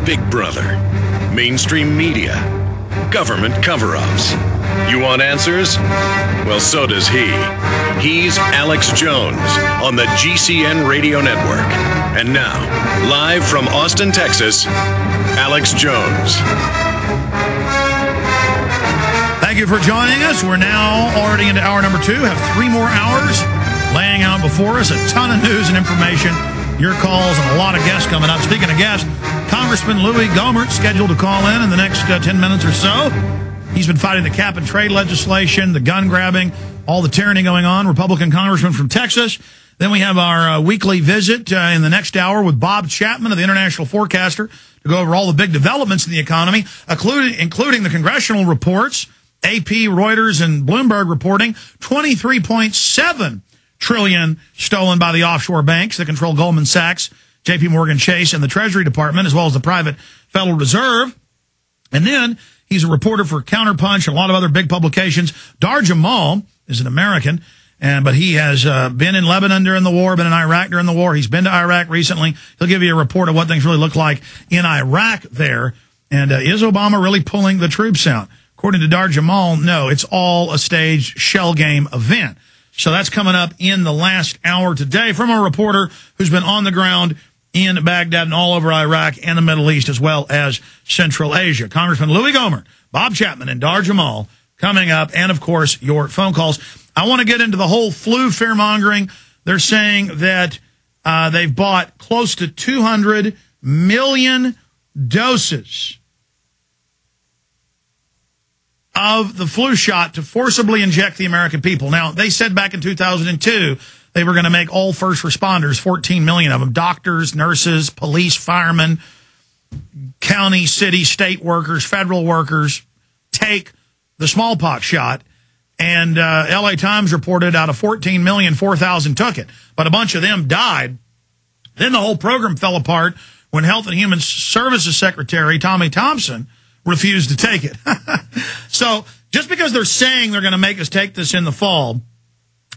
Big Brother, mainstream media, government cover-ups. You want answers? Well, so does he. He's Alex Jones on the GCN Radio Network. And now, live from Austin, Texas, Alex Jones. Thank you for joining us. We're now already into hour number 2. Have 3 more hours laying out before us. A ton of news and information. Your calls and a lot of guests coming up. Speaking of guests, Congressman Louie Gohmert scheduled to call in the next 10 minutes or so. He's been fighting the cap and trade legislation, the gun grabbing, all the tyranny going on. Republican congressman from Texas. Then we have our weekly visit in the next hour with Bob Chapman of the International Forecaster to go over all the big developments in the economy, including the congressional reports, AP, Reuters, and Bloomberg reporting 23.7 trillion stolen by the offshore banks that control Goldman Sachs, J.P. Morgan Chase, and the Treasury Department, as well as the private Federal Reserve. And then he's a reporter for Counterpunch and a lot of other big publications. Dahr Jamail is an American, but he has been in Lebanon during the war, been in Iraq during the war. He's been to Iraq recently. He'll give you a report of what things really look like in Iraq there. And is Obama really pulling the troops out? According to Dahr Jamail, no, it's all a staged shell game event. So that's coming up in the last hour today from a reporter who's been on the ground in Baghdad and all over Iraq and the Middle East, as well as Central Asia. Congressman Louie Gohmert, Bob Chapman, and Dahr Jamail coming up, and, of course, your phone calls. I want to get into the whole flu fear-mongering. They're saying that they've bought close to 200 million doses of the flu shot to forcibly inject the American people. Now, they said back in 2002 they were going to make all first responders, 14 million of them, doctors, nurses, police, firemen, county, city, state workers, federal workers, take the smallpox shot. And L.A. Times reported out of 14 million, 4,000 took it. But a bunch of them died. Then the whole program fell apart when Health and Human Services Secretary Tommy Thompson refused to take it. So just because they're saying they're going to make us take this in the fall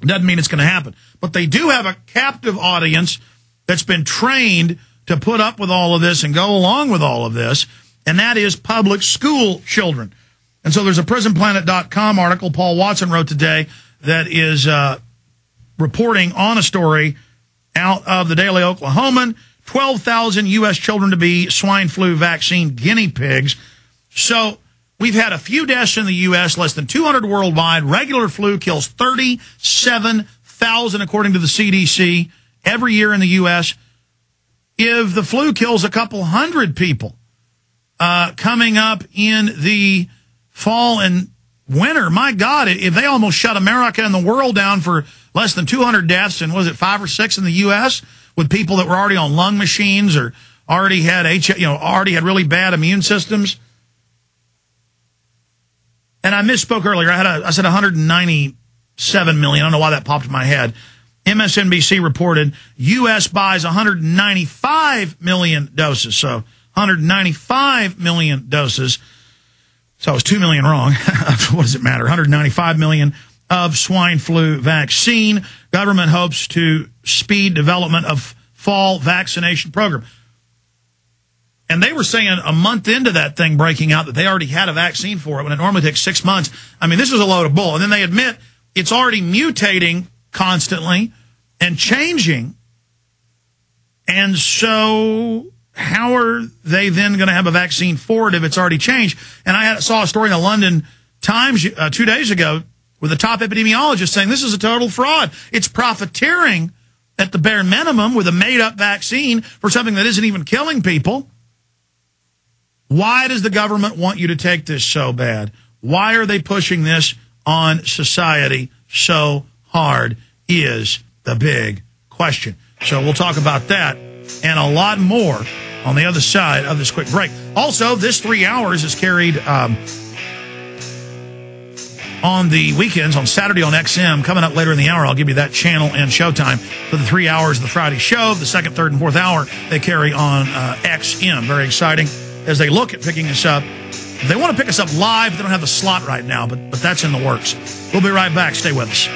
doesn't mean it's going to happen. But they do have a captive audience that's been trained to put up with all of this and go along with all of this, and that is public school children. And so there's a PrisonPlanet.com article Paul Watson wrote today that is reporting on a story out of the Daily Oklahoman, 12,000 U.S. children to be swine flu vaccine guinea pigs. So we've had a few deaths in the U.S., less than 200 worldwide. Regular flu kills 37,000, according to the CDC, every year in the U.S. If the flu kills a couple hundred people coming up in the fall and winter, my God, if they almost shut America and the world down for less than 200 deaths, and was it 5 or 6 in the U.S., with people that were already on lung machines or already had already had really bad immune systems. And I misspoke earlier. I said 197 million. I don't know why that popped in my head. MSNBC reported U.S. buys 195 million doses. So 195 million doses. So I was 2 million wrong. What does it matter? 195 million of swine flu vaccine. Government hopes to speed development of fall vaccination program. And they were saying a month into that thing breaking out that they already had a vaccine for it when it normally takes 6 months. I mean, this is a load of bull. And then they admit it's already mutating constantly and changing. And so how are they then going to have a vaccine for it if it's already changed? And I saw a story in the London Times 2 days ago with a top epidemiologist saying this is a total fraud. It's profiteering at the bare minimum with a made-up vaccine for something that isn't even killing people. Why does the government want you to take this so bad? Why are they pushing this on society so hard is the big question. So we'll talk about that and a lot more on the other side of this quick break. Also, this 3 hours is carried on the weekends, on Saturday on XM. Coming up later in the hour, I'll give you that channel and showtime for the 3 hours of the Friday show. The second, third, and fourth hour, they carry on XM. Very exciting as they look at picking us up. They want to pick us up live. They don't have the slot right now, but that's in the works. We'll be right back. Stay with us.